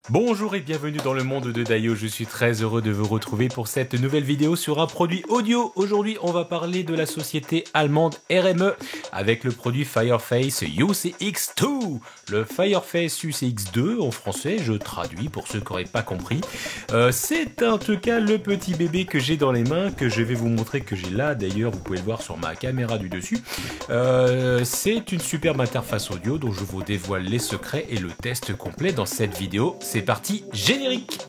Bonjour et bienvenue dans le monde de Dayo, je suis très heureux de vous retrouver pour cette nouvelle vidéo sur un produit audio. Aujourd'hui on va parler de la société allemande RME avec le produit Fireface UCX2. Le Fireface UCX2 en français, je traduis pour ceux qui n'auraient pas compris. C'est en tout cas le petit bébé que j'ai dans les mains, que je vais vous montrer, que j'ai là d'ailleurs, vous pouvez le voir sur ma caméra du dessus. C'est une superbe interface audio dont je vous dévoile les secrets et le test complet dans cette vidéo. C'est parti, générique!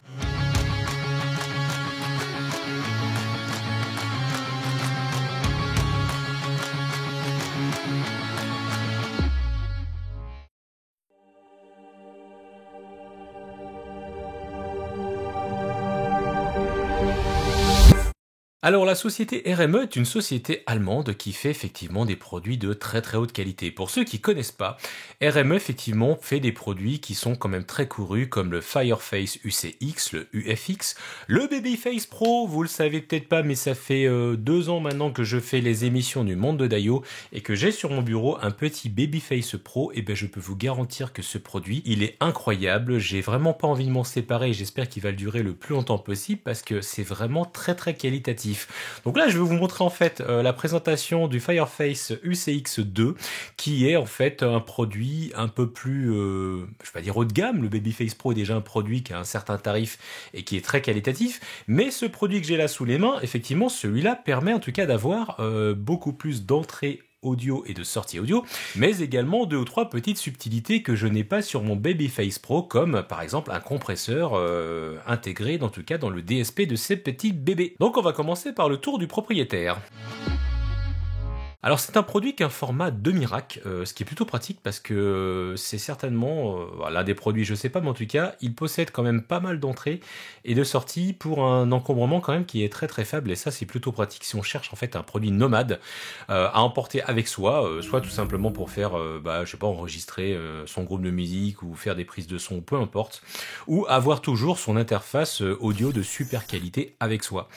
Alors la société RME est une société allemande qui fait effectivement des produits de très haute qualité. Pour ceux qui connaissent pas, RME effectivement fait des produits qui sont quand même très courus comme le Fireface UCX, le UFX, le Babyface Pro, vous le savez peut-être pas mais ça fait 2 ans maintenant que je fais les émissions du monde de Dayo et que j'ai sur mon bureau un petit Babyface Pro, et ben je peux vous garantir que ce produit, il est incroyable, j'ai vraiment pas envie de m'en séparer et j'espère qu'il va durer le plus longtemps possible parce que c'est vraiment très qualitatif. Donc là, je vais vous montrer en fait la présentation du Fireface UCX2 qui est en fait un produit un peu plus, je vais pas dire haut de gamme. Le Babyface Pro est déjà un produit qui a un certain tarif et qui est très qualitatif. Mais ce produit que j'ai là sous les mains, effectivement, celui-là permet en tout cas d'avoir beaucoup plus d'entrées audio et de sortie audio, mais également 2 ou 3 petites subtilités que je n'ai pas sur mon Babyface Pro, comme par exemple un compresseur intégré, en tout cas dans le DSP de ces petits bébés. Donc on va commencer par le tour du propriétaire. Alors c'est un produit qui a un format demi-rack, ce qui est plutôt pratique parce que c'est certainement l'un des produits, je sais pas, mais en tout cas, il possède quand même pas mal d'entrées et de sorties pour un encombrement quand même qui est très faible, et ça c'est plutôt pratique si on cherche en fait un produit nomade à emporter avec soi, soit tout simplement pour faire, je sais pas, enregistrer son groupe de musique ou faire des prises de son, peu importe, ou avoir toujours son interface audio de super qualité avec soi.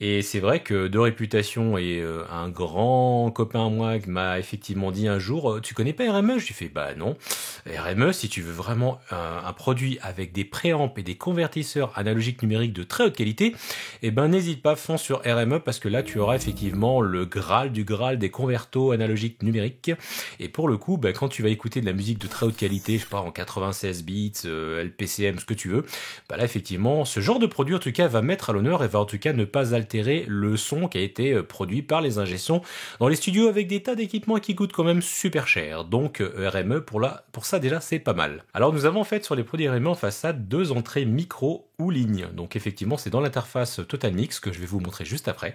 Et c'est vrai que de réputation, et un grand copain à moi m'a effectivement dit un jour, tu connais pas RME? Je lui ai fait, bah non. RME, si tu veux vraiment un produit avec des préamps et des convertisseurs analogiques numériques de très haute qualité, eh ben n'hésite pas, fonce sur RME parce que là tu auras effectivement le Graal du Graal des convertos analogiques numériques. Et pour le coup, quand tu vas écouter de la musique de très haute qualité, je sais pas, en 96 bits, LPCM, ce que tu veux, là effectivement, ce genre de produit en tout cas va mettre à l'honneur et va en tout cas ne pas altérer le son qui a été produit par les ingé sons dans les studios avec des tas d'équipements qui coûtent quand même super cher. Donc RME pour ça déjà c'est pas mal. Alors nous avons en fait sur les produits RME en façade 2 entrées micro ou ligne. Donc effectivement c'est dans l'interface Total Mix que je vais vous montrer juste après.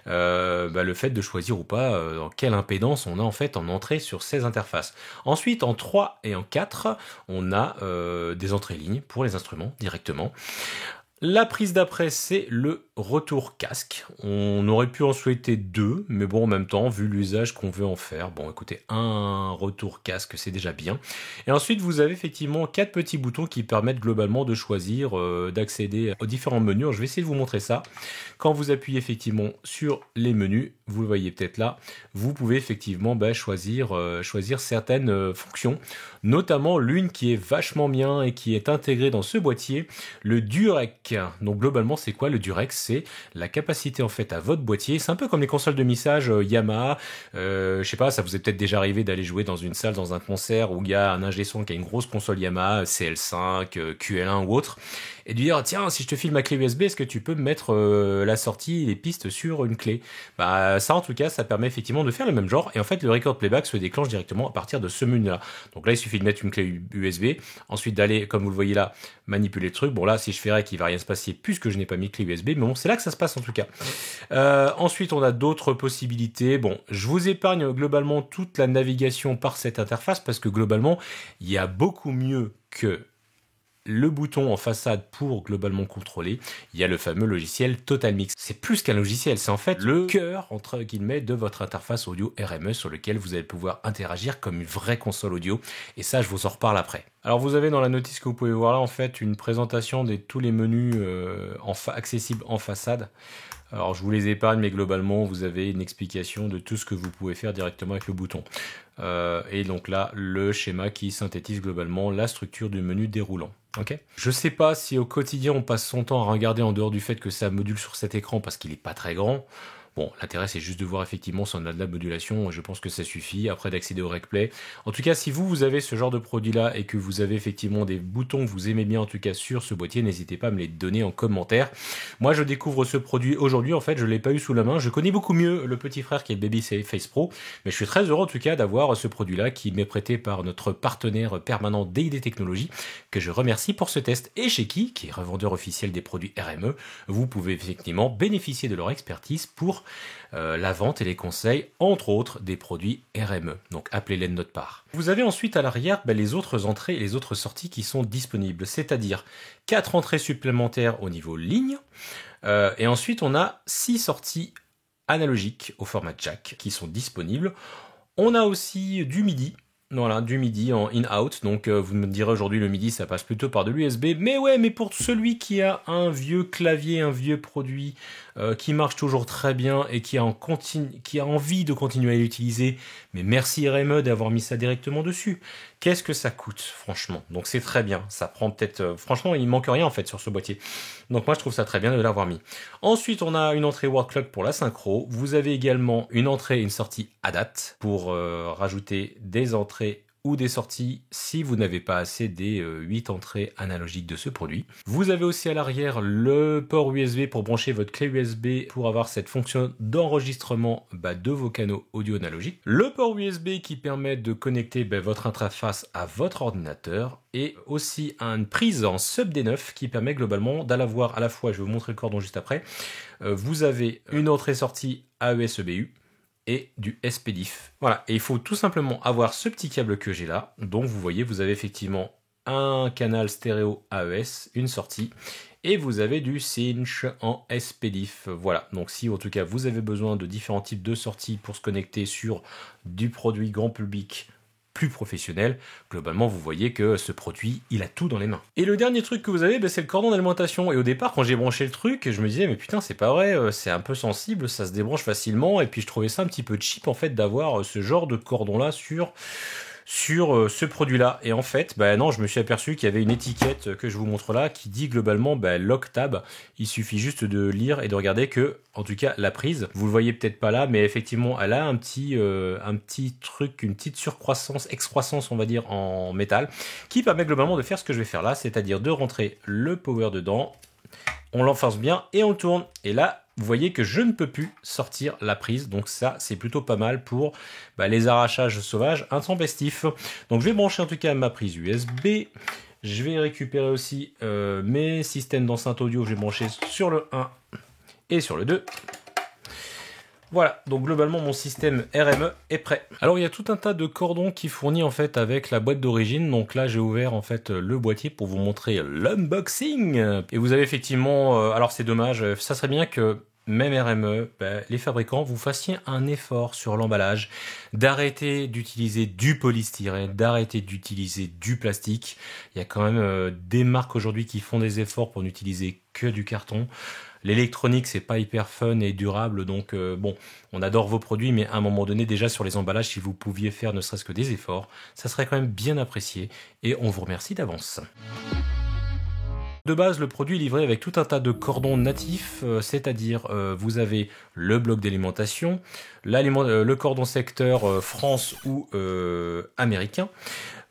Le fait de choisir ou pas dans quelle impédance on a en fait en entrée sur ces interfaces. Ensuite en 3 et en 4 on a des entrées lignes pour les instruments directement. La prise d'après, c'est le retour casque. On aurait pu en souhaiter 2, mais bon, en même temps, vu l'usage qu'on veut en faire, bon, écoutez, un retour casque, c'est déjà bien. Et ensuite, vous avez effectivement 4 petits boutons qui permettent globalement de choisir, d'accéder aux différents menus. Alors, je vais essayer de vous montrer ça. Quand vous appuyez effectivement sur les menus, vous le voyez peut-être là, vous pouvez effectivement choisir certaines fonctions, notamment l'une qui est vachement bien et qui est intégrée dans ce boîtier, le Durec. Donc globalement c'est quoi le Durec? C'est la capacité en fait à votre boîtier, c'est un peu comme les consoles de mixage Yamaha, je sais pas, ça vous est peut-être déjà arrivé d'aller jouer dans une salle, dans un concert où il y a un ingé son qui a une grosse console Yamaha, CL5, QL1 ou autre, et de dire tiens, si je te file ma clé USB, est-ce que tu peux me mettre la sortie et les pistes sur une clé? Ça en tout cas ça permet effectivement de faire le même genre, et en fait le record playback se déclenche directement à partir de ce menu là. Donc là il suffit de mettre une clé USB, ensuite d'aller, comme vous le voyez là, manipuler le truc. Bon là si je fais rec il va rien se passer puisque je n'ai pas mis clé USB, mais bon c'est là que ça se passe en tout cas. Ensuite on a d'autres possibilités. Bon, je vous épargne globalement toute la navigation par cette interface parce que globalement il y a beaucoup mieux que le bouton en façade pour globalement contrôler. Il y a le fameux logiciel Total Mix. C'est plus qu'un logiciel, c'est en fait le cœur entre guillemets de votre interface audio RME sur lequel vous allez pouvoir interagir comme une vraie console audio, et ça je vous en reparle après. Alors vous avez dans la notice que vous pouvez voir là en fait une présentation de tous les menus accessibles en façade. Alors je vous les épargne, mais globalement vous avez une explication de tout ce que vous pouvez faire directement avec le bouton. Et donc là, le schéma qui synthétise globalement la structure du menu déroulant. Ok. Je sais pas si au quotidien on passe son temps à regarder en dehors du fait que ça module sur cet écran parce qu'il est pas très grand. Bon, l'intérêt c'est juste de voir effectivement si on a de la modulation, je pense que ça suffit, après d'accéder au replay. En tout cas, si vous avez ce genre de produit là et que vous avez effectivement des boutons que vous aimez bien en tout cas sur ce boîtier, n'hésitez pas à me les donner en commentaire. Moi je découvre ce produit aujourd'hui, en fait je l'ai pas eu sous la main, je connais beaucoup mieux le petit frère qui est le Babyface Pro, mais je suis très heureux en tout cas d'avoir ce produit là qui m'est prêté par notre partenaire permanent DID Technologies, que je remercie pour ce test, et chez qui est revendeur officiel des produits RME, vous pouvez effectivement bénéficier de leur expertise pour la vente et les conseils, entre autres, des produits RME. Donc appelez-les de notre part. Vous avez ensuite à l'arrière les autres entrées et les autres sorties qui sont disponibles, c'est-à-dire 4 entrées supplémentaires au niveau ligne, et ensuite on a 6 sorties analogiques au format jack qui sont disponibles. On a aussi du MIDI. Voilà, du MIDI en in-out, donc vous me direz aujourd'hui le MIDI ça passe plutôt par de l'USB, mais ouais, mais pour celui qui a un vieux clavier, un vieux produit qui marche toujours très bien et qui a envie de continuer à l'utiliser, mais merci RME d'avoir mis ça directement dessus. Qu'est-ce que ça coûte, franchement? Donc c'est très bien, ça prend peut-être... franchement, il manque rien en fait sur ce boîtier. Donc moi je trouve ça très bien de l'avoir mis. Ensuite, on a une entrée word clock pour la synchro. Vous avez également une entrée et une sortie ADAT pour rajouter des entrées ou des sorties si vous n'avez pas assez des 8 entrées analogiques de ce produit. Vous avez aussi à l'arrière le port USB pour brancher votre clé USB pour avoir cette fonction d'enregistrement de vos canaux audio analogiques. Le port USB qui permet de connecter votre interface à votre ordinateur, et aussi une prise en sub D9 qui permet globalement d'avoir à la fois, je vais vous montrer le cordon juste après, vous avez une entrée-sortie AES-EBU, et du SPDIF. Voilà, et il faut tout simplement avoir ce petit câble que j'ai là. Donc vous voyez, vous avez effectivement un canal stéréo AES, une sortie, et vous avez du Cinch en SPDIF. Voilà, donc si en tout cas vous avez besoin de différents types de sorties pour se connecter sur du produit grand public plus professionnel, globalement vous voyez que ce produit il a tout dans les mains. Et le dernier truc que vous avez, c'est le cordon d'alimentation, et au départ quand j'ai branché le truc je me disais mais putain c'est pas vrai, c'est un peu sensible, ça se débranche facilement, et puis je trouvais ça un petit peu cheap en fait d'avoir ce genre de cordon là sur ce produit-là. Et en fait, non, je me suis aperçu qu'il y avait une étiquette que je vous montre là qui dit globalement Lock Tab. Il suffit juste de lire et de regarder que, en tout cas, la prise, vous le voyez peut-être pas là, mais effectivement, elle a un petit truc, une petite excroissance, on va dire, en métal, qui permet globalement de faire ce que je vais faire là, c'est-à-dire de rentrer le power dedans, on l'enfonce bien et on tourne. Et là, vous voyez que je ne peux plus sortir la prise, donc ça c'est plutôt pas mal pour les arrachages sauvages intempestifs. Donc je vais brancher en tout cas ma prise USB, je vais récupérer aussi mes systèmes d'enceinte audio, je vais brancher sur le 1 et sur le 2. Voilà, donc globalement mon système RME est prêt. Alors il y a tout un tas de cordons qui fournit en fait avec la boîte d'origine. Donc là j'ai ouvert en fait le boîtier pour vous montrer l'unboxing. Et vous avez effectivement, alors c'est dommage, ça serait bien que même RME, les fabricants, vous fassiez un effort sur l'emballage, d'arrêter d'utiliser du polystyrène, d'arrêter d'utiliser du plastique. Il y a quand même des marques aujourd'hui qui font des efforts pour n'utiliser que du carton. L'électronique, c'est pas hyper fun et durable, donc bon, on adore vos produits, mais à un moment donné, déjà sur les emballages, si vous pouviez faire ne serait-ce que des efforts, ça serait quand même bien apprécié, et on vous remercie d'avance. De base, le produit est livré avec tout un tas de cordons natifs, c'est-à-dire vous avez le bloc d'alimentation, le cordon secteur France ou américain.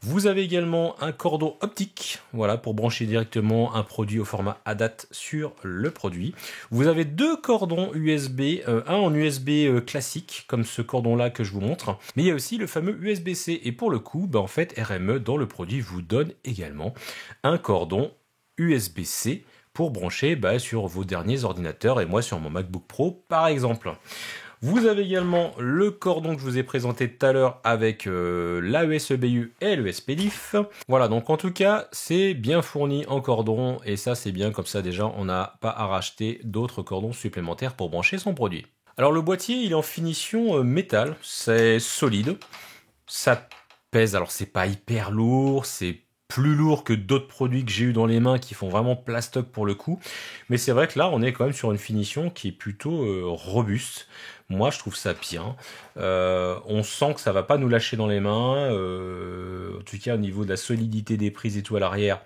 Vous avez également un cordon optique, voilà, pour brancher directement un produit au format ADAT sur le produit. Vous avez deux cordons USB, un en USB classique, comme ce cordon-là que je vous montre, mais il y a aussi le fameux USB-C. Et pour le coup, en fait, RME, dans le produit, vous donne également un cordon USB-C pour brancher sur vos derniers ordinateurs, et moi sur mon MacBook Pro, par exemple. Vous avez également le cordon que je vous ai présenté tout à l'heure avec l'AES-EBU et le SPDIF. Voilà, donc en tout cas, c'est bien fourni en cordon, et ça c'est bien, comme ça déjà on n'a pas à racheter d'autres cordons supplémentaires pour brancher son produit. Alors le boîtier, il est en finition métal, c'est solide, ça pèse, alors c'est pas hyper lourd, c'est plus lourd que d'autres produits que j'ai eu dans les mains qui font vraiment plastoc pour le coup. Mais c'est vrai que là, on est quand même sur une finition qui est plutôt robuste. Moi, je trouve ça bien. On sent que ça va pas nous lâcher dans les mains. En tout cas, au niveau de la solidité des prises et tout à l'arrière,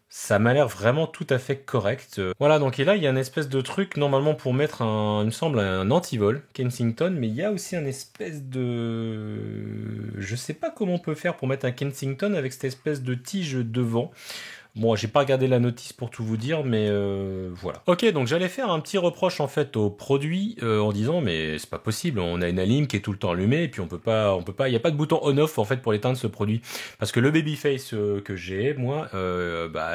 ça m'a l'air vraiment tout à fait correct. Voilà, donc et là, il y a une espèce de truc, normalement, pour mettre il me semble, un antivol Kensington, mais il y a aussi un espèce de... Je sais pas comment on peut faire pour mettre un Kensington avec cette espèce de tige devant. Bon, j'ai pas regardé la notice pour tout vous dire, mais voilà. Ok, donc j'allais faire un petit reproche en fait au produit en disant mais c'est pas possible, on a une alim qui est tout le temps allumée et puis on peut pas, il y a pas de bouton on/off en fait pour éteindre ce produit parce que le Babyface que j'ai moi,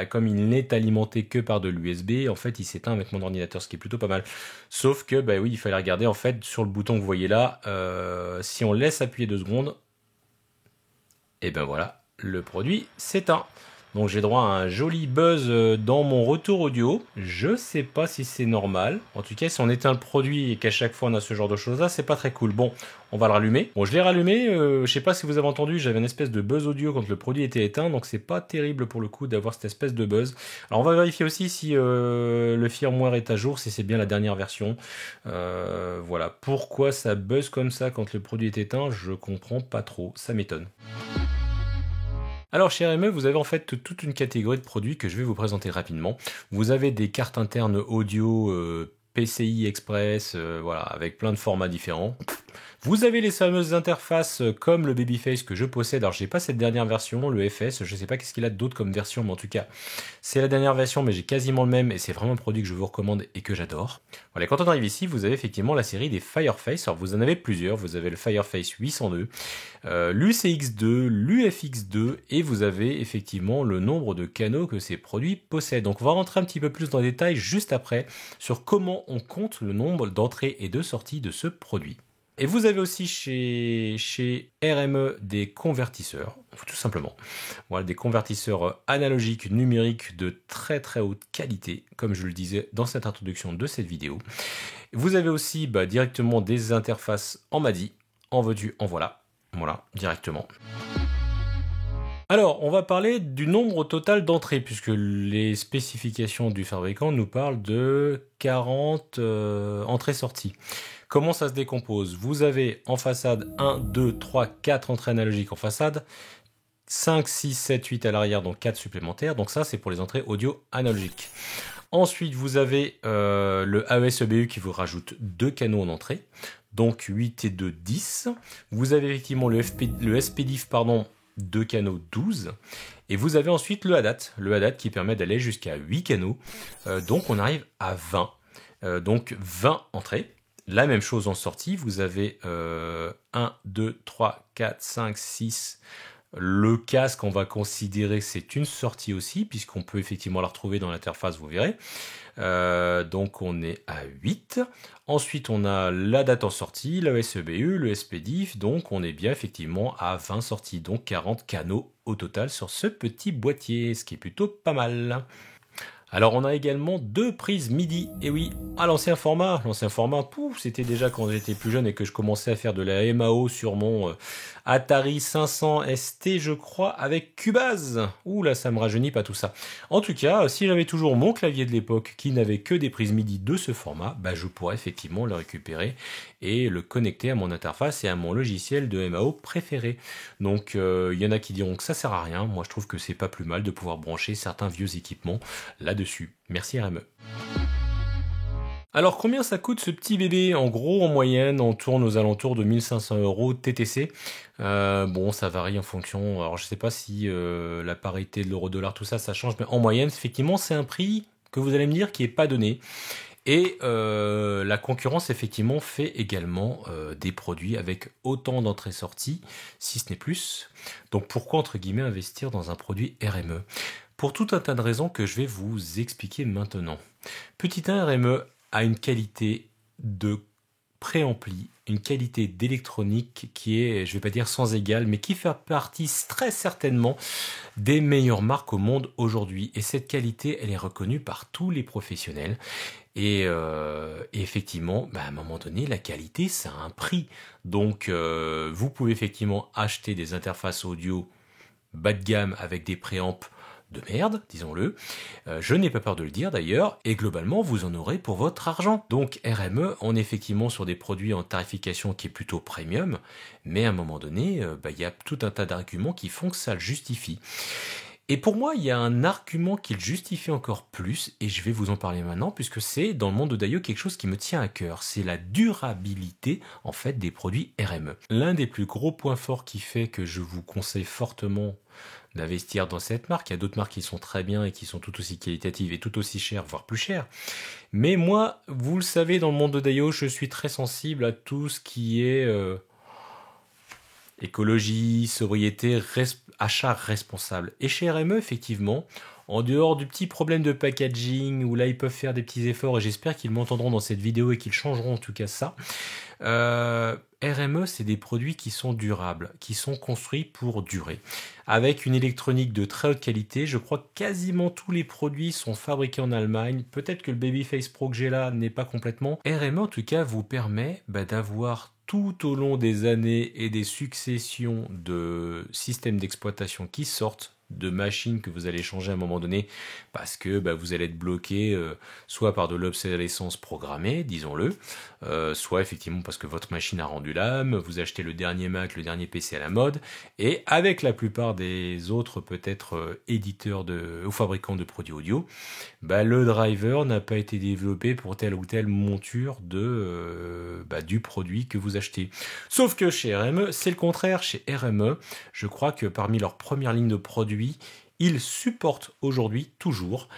comme il n'est alimenté que par de l'USB, en fait il s'éteint avec mon ordinateur, ce qui est plutôt pas mal. Sauf que bah oui, il fallait regarder en fait sur le bouton que vous voyez là, si on laisse appuyer 2 secondes, et ben voilà, le produit s'éteint. Donc j'ai droit à un joli buzz dans mon retour audio. Je sais pas si c'est normal. En tout cas, si on éteint le produit et qu'à chaque fois on a ce genre de choses là, c'est pas très cool. Bon, on va le rallumer. Bon, je l'ai rallumé. Je sais pas si vous avez entendu, j'avais une espèce de buzz audio quand le produit était éteint. Donc c'est pas terrible pour le coup d'avoir cette espèce de buzz. Alors on va vérifier aussi si le firmware est à jour, si c'est bien la dernière version. Voilà. Pourquoi ça buzz comme ça quand le produit est éteint, je comprends pas trop. Ça m'étonne. Alors chez RME, vous avez en fait toute une catégorie de produits que je vais vous présenter rapidement. Vous avez des cartes internes audio PCI Express, voilà, avec plein de formats différents. Vous avez les fameuses interfaces comme le Babyface que je possède. Alors j'ai pas cette dernière version, le FS, je sais pas qu'est-ce qu'il a d'autre comme version, mais en tout cas c'est la dernière version, mais j'ai quasiment le même et c'est vraiment un produit que je vous recommande et que j'adore. Voilà, quand on arrive ici, vous avez effectivement la série des Fireface. Alors vous en avez plusieurs, vous avez le Fireface 802, l'UCX2, l'UFX2 et vous avez effectivement le nombre de canaux que ces produits possèdent. Donc on va rentrer un petit peu plus dans les détails juste après sur comment on compte le nombre d'entrées et de sorties de ce produit. Et vous avez aussi chez RME des convertisseurs, tout simplement. Voilà, des convertisseurs analogiques numériques de très très haute qualité, comme je le disais dans cette introduction de cette vidéo. Vous avez aussi directement des interfaces en MADI, en veux-tu, en voilà. Voilà, directement. Alors, on va parler du nombre total d'entrées, puisque les spécifications du fabricant nous parlent de 40 entrées-sorties. Comment ça se décompose? Vous avez en façade 1, 2, 3, 4 entrées analogiques en façade, 5, 6, 7, 8 à l'arrière, donc 4 supplémentaires. Donc ça, c'est pour les entrées audio analogiques. Ensuite, vous avez le AES-EBU qui vous rajoute 2 canaux en entrée, donc 8 et 2, 10. Vous avez effectivement le SPDIF, 2 canaux 12. Et vous avez ensuite le ADAT qui permet d'aller jusqu'à 8 canaux. Donc on arrive à 20. Donc 20 entrées. La même chose en sortie, vous avez 1, 2, 3, 4, 5, 6. Le casque, on va considérer que c'est une sortie aussi, puisqu'on peut effectivement la retrouver dans l'interface, vous verrez. Donc on est à 8. Ensuite, on a la date en sortie, la SEBU, le SPDIF, donc on est bien effectivement à 20 sorties, donc 40 canaux au total sur ce petit boîtier, ce qui est plutôt pas mal. Alors on a également 2 prises MIDI, et oui, à l'ancien format, c'était déjà quand j'étais plus jeune et que je commençais à faire de la MAO sur mon Atari 500 ST je crois, avec Cubase. Ouh là, ça me rajeunit pas tout ça. En tout cas, si j'avais toujours mon clavier de l'époque qui n'avait que des prises MIDI de ce format, je pourrais effectivement le récupérer et le connecter à mon interface et à mon logiciel de MAO préféré. Donc il y en a qui diront que ça sert à rien, moi je trouve que c'est pas plus mal de pouvoir brancher certains vieux équipements là-dessus. Merci RME. Alors combien ça coûte ce petit bébé? En gros, en moyenne, on tourne aux alentours de 1500 € TTC. Bon, ça varie en fonction. Alors je sais pas si la parité de l'euro-dollar, tout ça, ça change, mais en moyenne, effectivement, c'est un prix que vous allez me dire qui est pas donné. Et la concurrence, effectivement, fait également des produits avec autant d'entrées-sorties, si ce n'est plus. Donc pourquoi, entre guillemets, investir dans un produit RME? Pour tout un tas de raisons que je vais vous expliquer maintenant. Petit 1, RME a une qualité de préampli, une qualité d'électronique qui est, je ne vais pas dire sans égale, mais qui fait partie très certainement des meilleures marques au monde aujourd'hui. Et cette qualité, elle est reconnue par tous les professionnels. Et effectivement, à un moment donné, la qualité, ça a un prix. Donc, vous pouvez effectivement acheter des interfaces audio bas de gamme avec des préamps de merde, disons-le. Je n'ai pas peur de le dire d'ailleurs, et globalement vous en aurez pour votre argent. Donc RME, on est effectivement sur des produits en tarification qui est plutôt premium, mais à un moment donné, y a tout un tas d'arguments qui font que ça le justifie. Et pour moi, il y a un argument qui le justifie encore plus, et je vais vous en parler maintenant, puisque c'est dans le monde de Daio quelque chose qui me tient à cœur. C'est la durabilité, en fait, des produits RME. L'un des plus gros points forts qui fait que je vous conseille fortement d'investir dans cette marque. Il y a d'autres marques qui sont très bien et qui sont tout aussi qualitatives et tout aussi chères, voire plus chères. Mais moi, vous le savez, dans le monde de Daio, je suis très sensible à tout ce qui est écologie, sobriété, achat responsable. Et chez RME, effectivement, en dehors du petit problème de packaging, où là ils peuvent faire des petits efforts, et j'espère qu'ils m'entendront dans cette vidéo et qu'ils changeront en tout cas ça, RME, c'est des produits qui sont durables, qui sont construits pour durer. Avec une électronique de très haute qualité, je crois que quasiment tous les produits sont fabriqués en Allemagne. Peut-être que le Babyface Pro que j'ai là n'est pas complètement. RME, en tout cas, vous permet d'avoir tout au long des années et des successions de systèmes d'exploitation qui sortent, de machines que vous allez changer à un moment donné parce que vous allez être bloqué soit par de l'obsolescence programmée, disons-le, soit effectivement parce que votre machine a rendu l'âme, vous achetez le dernier Mac, le dernier PC à la mode, et avec la plupart des autres peut-être éditeurs ou fabricants de produits audio, le driver n'a pas été développé pour telle ou telle monture du produit que vous achetez. Sauf que chez RME, c'est le contraire. Chez RME, je crois que parmi leurs premières lignes de produits, ils supportent aujourd'hui toujours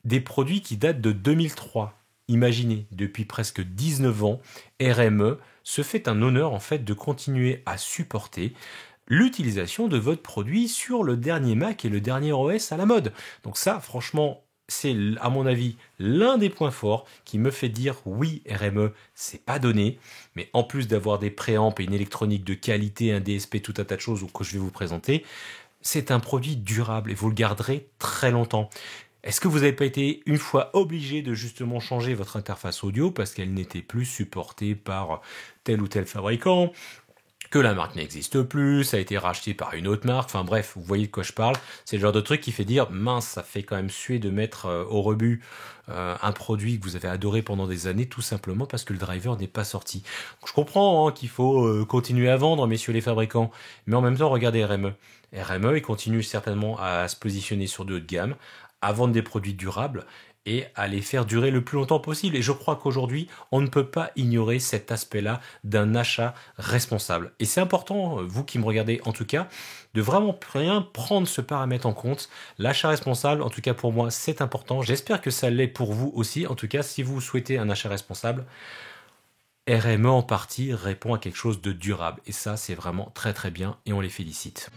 des produits qui datent de 2003. Imaginez, depuis presque 19 ans, RME se fait un honneur en fait de continuer à supporter l'utilisation de votre produit sur le dernier Mac et le dernier OS à la mode. Donc ça, franchement, c'est à mon avis l'un des points forts qui me fait dire oui, RME, c'est pas donné, mais en plus d'avoir des préamps et une électronique de qualité, un DSP, tout un tas de choses que je vais vous présenter, c'est un produit durable et vous le garderez très longtemps. Est-ce que vous n'avez pas été une fois obligé de justement changer votre interface audio parce qu'elle n'était plus supportée par tel ou tel fabricant, que la marque n'existe plus, ça a été racheté par une autre marque, enfin bref, vous voyez de quoi je parle. C'est le genre de truc qui fait dire, mince, ça fait quand même suer de mettre au rebut un produit que vous avez adoré pendant des années, tout simplement parce que le driver n'est pas sorti. Donc, je comprends qu'il faut continuer à vendre, messieurs les fabricants, mais en même temps, regardez RME. RME, il continue certainement à se positionner sur de haut de gamme, à vendre des produits durables, et à les faire durer le plus longtemps possible. Et je crois qu'aujourd'hui, on ne peut pas ignorer cet aspect-là d'un achat responsable. Et c'est important, vous qui me regardez en tout cas, de vraiment bien prendre ce paramètre en compte. L'achat responsable, en tout cas pour moi, c'est important. J'espère que ça l'est pour vous aussi. En tout cas, si vous souhaitez un achat responsable, RME en partie répond à quelque chose de durable. Et ça, c'est vraiment très très bien et on les félicite.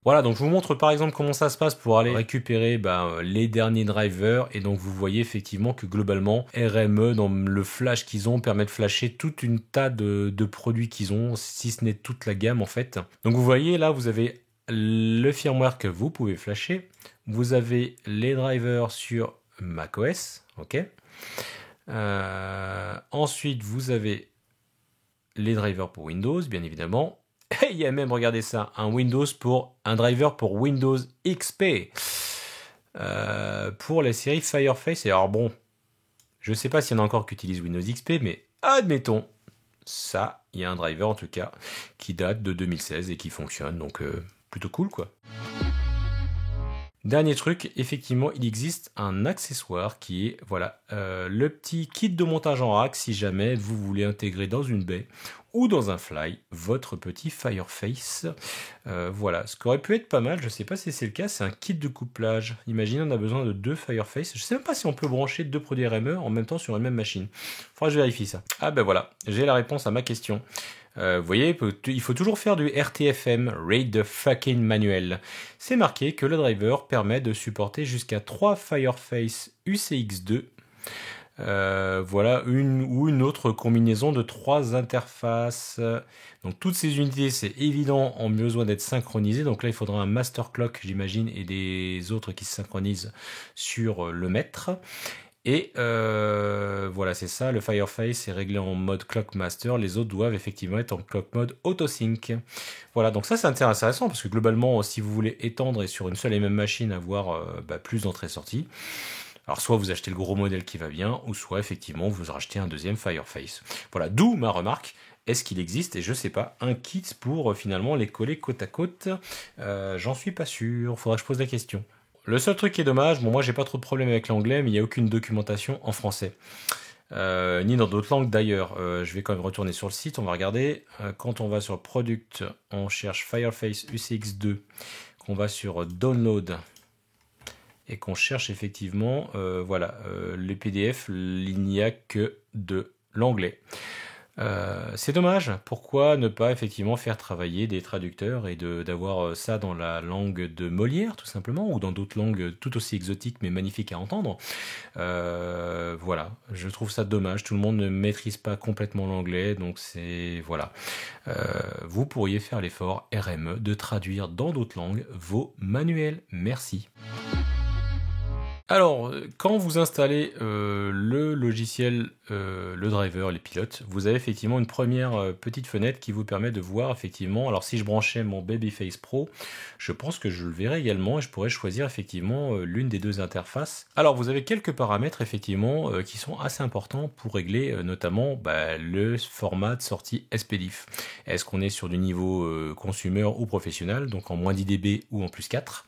Voilà, donc je vous montre par exemple comment ça se passe pour aller récupérer les derniers drivers. Et donc vous voyez effectivement que globalement, RME, dans le flash qu'ils ont, permet de flasher toute une tas de produits qu'ils ont, si ce n'est toute la gamme en fait. Donc vous voyez là, vous avez le firmware que vous pouvez flasher. Vous avez les drivers sur macOS, ok. Ensuite, vous avez les drivers pour Windows, bien évidemment. Et il y a même, regardez ça, un driver pour Windows XP pour la série Fireface. Et alors bon, je ne sais pas s'il y en a encore qui utilisent Windows XP, mais admettons, ça, il y a un driver en tout cas qui date de 2016 et qui fonctionne, donc plutôt cool quoi. Dernier truc, effectivement, il existe un accessoire qui est le petit kit de montage en rack si jamais vous voulez intégrer dans une baie ou dans un fly votre petit Fireface. Ce qui aurait pu être pas mal, je ne sais pas si c'est le cas, c'est un kit de couplage. Imaginez, on a besoin de 2 Fireface. Je ne sais même pas si on peut brancher 2 produits RME en même temps sur une même machine. Faudra que je vérifie ça. Ah ben voilà, j'ai la réponse à ma question. Vous voyez, il faut toujours faire du RTFM, Read the Fucking Manual. C'est marqué que le driver permet de supporter jusqu'à 3 Fireface UCX2. Une autre combinaison de 3 interfaces. Donc toutes ces unités, c'est évident, ont besoin d'être synchronisées. Donc là, il faudra un master clock, j'imagine, et des autres qui se synchronisent sur le mètre. Et voilà, c'est ça, le Fireface est réglé en mode Clock Master, les autres doivent effectivement être en Clock Mode Autosync. Voilà, donc ça c'est intéressant parce que globalement, si vous voulez étendre et sur une seule et même machine avoir plus d'entrées-sorties, alors soit vous achetez le gros modèle qui va bien, ou soit effectivement vous rachetez un deuxième Fireface. Voilà, d'où ma remarque. Est-ce qu'il existe, et je sais pas, un kit pour finalement les coller côte à côte? J'en suis pas sûr, faudra que je pose la question. Le seul truc qui est dommage, bon moi j'ai pas trop de problème avec l'anglais, mais il n'y a aucune documentation en français. Ni dans d'autres langues d'ailleurs. Je vais quand même retourner sur le site, on va regarder. Quand on va sur Product, on cherche Fireface UCX2, qu'on va sur Download, et qu'on cherche effectivement, voilà, les PDF, il n'y a que de l'anglais. C'est dommage. Pourquoi ne pas effectivement faire travailler des traducteurs et d'avoir ça dans la langue de Molière tout simplement, ou dans d'autres langues tout aussi exotiques mais magnifiques à entendre. Voilà, je trouve ça dommage. Tout le monde ne maîtrise pas complètement l'anglais, donc c'est voilà. Vous pourriez faire l'effort RME de traduire dans d'autres langues vos manuels. Merci. Alors, quand vous installez le logiciel, le driver, les pilotes, vous avez effectivement une première petite fenêtre qui vous permet de voir effectivement, alors si je branchais mon Babyface Pro, je pense que je le verrai également et je pourrais choisir effectivement l'une des deux interfaces. Alors vous avez quelques paramètres effectivement qui sont assez importants pour régler notamment le format de sortie SPDIF. Est-ce qu'on est sur du niveau consumer ou professionnel, donc en moins 10 dB ou en plus 4?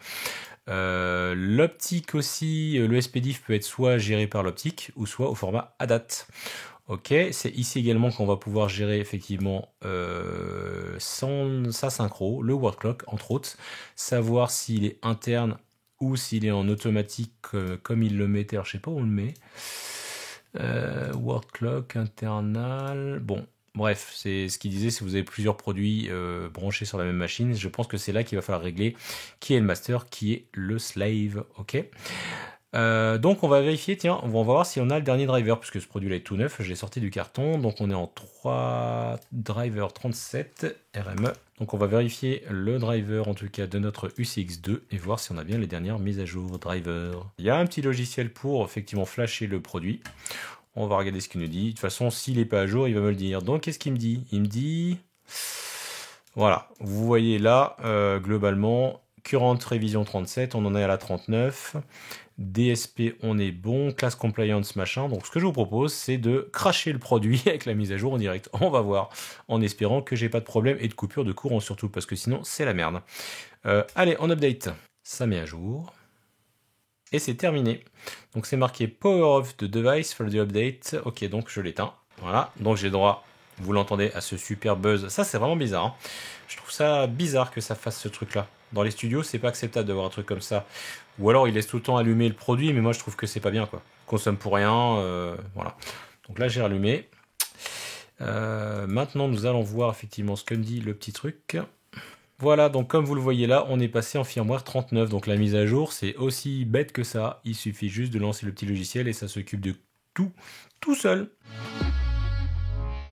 L'optique aussi, le SPDIF peut être soit géré par l'optique ou soit au format ADAT. Ok, c'est ici également qu'on va pouvoir gérer effectivement sa synchro, le word clock entre autres, savoir s'il est interne ou s'il est en automatique comme il le mettait. Alors je sais pas où on le met. Word clock internal. Bon. Bref, c'est ce qu'il disait, si vous avez plusieurs produits branchés sur la même machine, je pense que c'est là qu'il va falloir régler qui est le master, qui est le slave, ok. Donc on va vérifier, tiens, on va voir si on a le dernier driver, puisque ce produit-là est tout neuf, je l'ai sorti du carton, donc on est en 3 driver 37 RME. Donc on va vérifier le driver en tout cas de notre UCX2 et voir si on a bien les dernières mises à jour driver. Il y a un petit logiciel pour effectivement flasher le produit. On va regarder ce qu'il nous dit. De toute façon, s'il n'est pas à jour, il va me le dire. Donc, qu'est-ce qu'il me dit? Il me dit... Voilà, vous voyez là, globalement, current révision 37, on en est à la 39. DSP, on est bon. Class compliance, machin. Donc, ce que je vous propose, c'est de cracher le produit avec la mise à jour en direct. On va voir, en espérant que j'ai pas de problème et de coupure de courant surtout, parce que sinon, c'est la merde. Allez, on update. Ça met à jour. Et c'est terminé. Donc c'est marqué Power off the device for the update. Ok, donc je l'éteins. Voilà, donc j'ai droit, vous l'entendez, à ce super buzz. Ça c'est vraiment bizarre. Hein. Je trouve ça bizarre que ça fasse ce truc-là. Dans les studios, c'est pas acceptable d'avoir un truc comme ça. Ou alors il laisse tout le temps allumer le produit, mais moi je trouve que c'est pas bien quoi. Consomme pour rien, voilà. Donc là j'ai rallumé. Maintenant nous allons voir effectivement ce que me dit le petit truc. Voilà, donc comme vous le voyez là, on est passé en firmware 39, donc la mise à jour, c'est aussi bête que ça. Il suffit juste de lancer le petit logiciel et ça s'occupe de tout seul.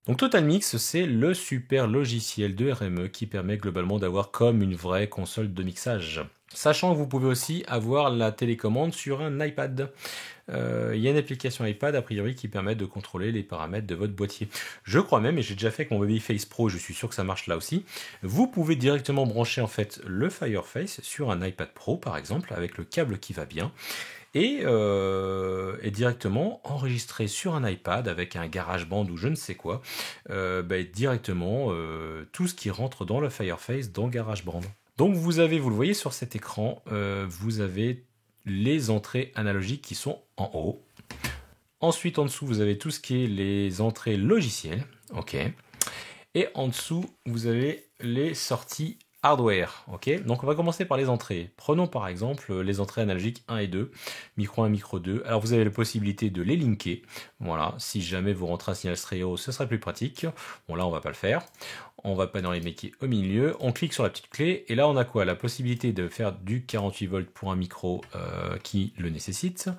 Donc Total Mix, c'est le super logiciel de RME qui permet globalement d'avoir comme une vraie console de mixage. Sachant que vous pouvez aussi avoir la télécommande sur un iPad. Il y a une application iPad a priori qui permet de contrôler les paramètres de votre boîtier. Je crois même, et j'ai déjà fait avec mon Babyface Pro, je suis sûr que ça marche là aussi, vous pouvez directement brancher en fait le Fireface sur un iPad Pro par exemple, avec le câble qui va bien, et directement enregistrer sur un iPad avec un GarageBand ou je ne sais quoi, directement tout ce qui rentre dans le Fireface dans GarageBand. Donc vous le voyez sur cet écran, vous avez les entrées analogiques qui sont en haut. Ensuite, en dessous, vous avez tout ce qui est les entrées logicielles. Ok. Et en dessous, vous avez les sorties hardware. Ok. Donc, on va commencer par les entrées. Prenons par exemple les entrées analogiques 1 et 2, micro 1, micro 2. Alors, vous avez la possibilité de les linker. Voilà. Si jamais vous rentrez un signal stéréo, ce serait plus pratique. Bon, là, on va pas le faire. On va pas dans les métiers au milieu, on clique sur la petite clé et là on a quoi? La possibilité de faire du 48 volts pour un micro qui le nécessite.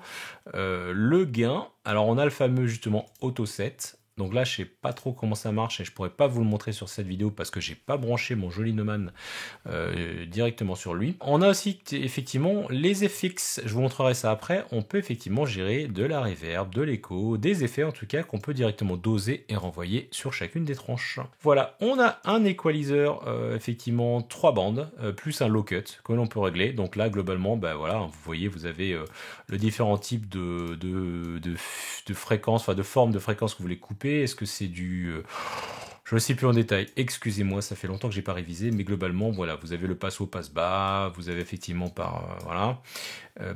Le gain, alors on a le fameux justement auto set Donc là, je sais pas trop comment ça marche et je pourrais pas vous le montrer sur cette vidéo parce que j'ai pas branché mon joli Neumann directement sur lui. On a aussi effectivement les FX, je vous montrerai ça après. On peut effectivement gérer de la reverb, de l'écho, des effets en tout cas qu'on peut directement doser et renvoyer sur chacune des tranches. Voilà, on a un equalizer, effectivement 3 bandes, plus un low cut que l'on peut régler. Donc là, globalement, bah voilà, vous voyez, vous avez le différent type de fréquences, enfin de forme de fréquence que vous voulez couper. Est-ce que c'est du... je ne sais plus en détail, excusez-moi, ça fait longtemps que j'ai pas révisé, mais globalement, voilà, vous avez le passe haut, passe bas, vous avez effectivement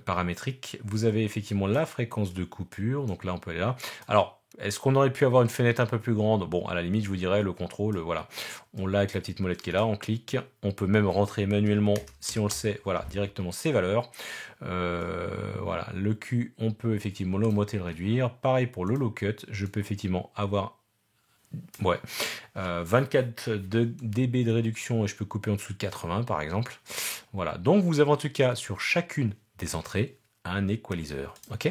paramétrique, vous avez effectivement la fréquence de coupure, donc là on peut aller là. Alors, est-ce qu'on aurait pu avoir une fenêtre un peu plus grande? Bon, à la limite, je vous dirais, le contrôle, voilà. On l'a avec la petite molette qui est là, on clique. On peut même rentrer manuellement, si on le sait, voilà, directement ces valeurs. Voilà, le Q, on peut effectivement l'augmenter, le réduire. Pareil pour le low cut, je peux effectivement avoir 24 dB de réduction et je peux couper en dessous de 80 par exemple. Voilà, donc vous avez en tout cas sur chacune des entrées un equalizer, ok.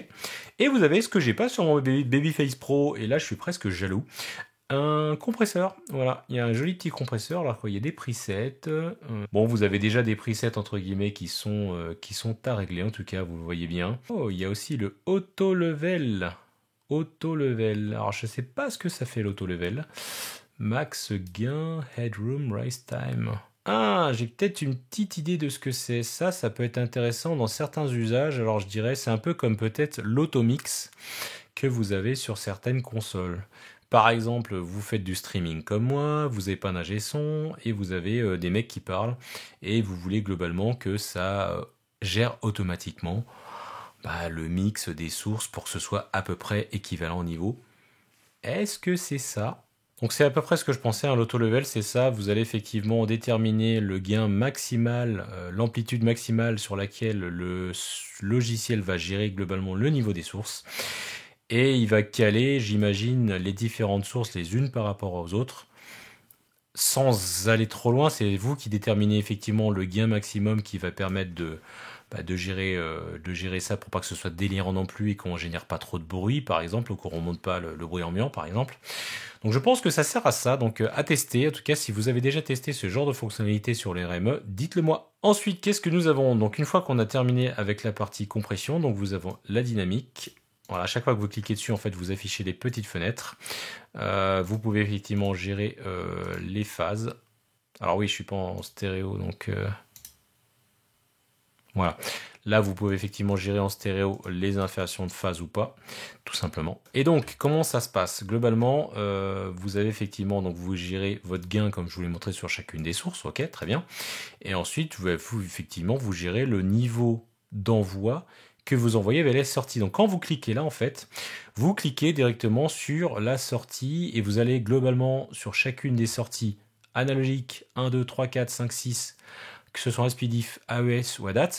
Et vous avez ce que j'ai pas sur mon Babyface Pro, et là je suis presque jaloux, un compresseur. Voilà, il y a un joli petit compresseur. Alors il y a des presets. Bon, vous avez déjà des presets entre guillemets qui sont à régler. En tout cas, vous le voyez bien. Oh, il y a aussi le auto level. Auto level. Alors je sais pas ce que ça fait l'auto level. Max gain, headroom, rise time. Ah, j'ai peut-être une petite idée de ce que c'est. Ça peut être intéressant dans certains usages. Alors je dirais, c'est un peu comme peut-être l'automix que vous avez sur certaines consoles. Par exemple, vous faites du streaming comme moi, vous n'avez pas un ingé son, et vous avez des mecs qui parlent, et vous voulez globalement que ça gère automatiquement le mix des sources pour que ce soit à peu près équivalent au niveau. Est-ce que c'est ça? Donc c'est à peu près ce que je pensais, l'auto-level, c'est ça. Vous allez effectivement déterminer le gain maximal, l'amplitude maximale sur laquelle le logiciel va gérer globalement le niveau des sources. Et il va caler, j'imagine, les différentes sources les unes par rapport aux autres. Sans aller trop loin, c'est vous qui déterminez effectivement le gain maximum qui va permettre de gérer ça pour pas que ce soit délirant non plus et qu'on génère pas trop de bruit, par exemple, ou qu'on remonte pas le bruit ambiant, par exemple. Donc je pense que ça sert à ça, donc à tester. En tout cas, si vous avez déjà testé ce genre de fonctionnalité sur les RME, dites-le moi. Ensuite, qu'est-ce que nous avons? Donc une fois qu'on a terminé avec la partie compression, donc vous avez la dynamique. Voilà, à chaque fois que vous cliquez dessus, en fait, vous affichez des petites fenêtres. Vous pouvez effectivement gérer les phases. Alors oui, je suis pas en stéréo, donc voilà. Là, vous pouvez effectivement gérer en stéréo les inversions de phase ou pas, tout simplement. Et donc, comment ça se passe? Globalement, vous avez effectivement, donc vous gérez votre gain comme je vous l'ai montré sur chacune des sources, ok, très bien. Et ensuite, vous gérez le niveau d'envoi que vous envoyez vers les sorties. Donc quand vous cliquez là, en fait, vous cliquez directement sur la sortie et vous allez globalement sur chacune des sorties analogiques 1, 2, 3, 4, 5, 6, que ce soit un SPDIF, AES ou ADAT,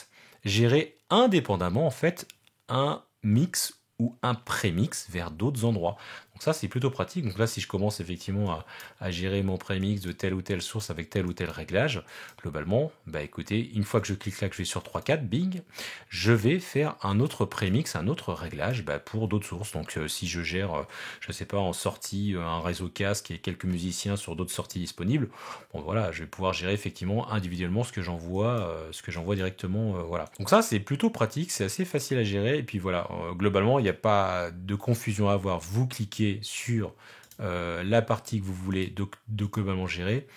gérer indépendamment en fait un mix ou un prémix vers d'autres endroits. Donc ça c'est plutôt pratique. Donc là si je commence effectivement à gérer mon prémix de telle ou telle source avec tel ou tel réglage, globalement, écoutez, une fois que je clique là, que je vais sur 3-4, bing, je vais faire un autre prémix, un autre réglage pour d'autres sources. Donc si je gère, je sais pas, en sortie, un réseau casque et quelques musiciens sur d'autres sorties disponibles, bon voilà, je vais pouvoir gérer effectivement individuellement ce que j'envoie directement, voilà. Donc ça c'est plutôt pratique, c'est assez facile à gérer et puis voilà, globalement il n'y a pas de confusion à avoir. Vous cliquez sur la partie que vous voulez de globalement gérer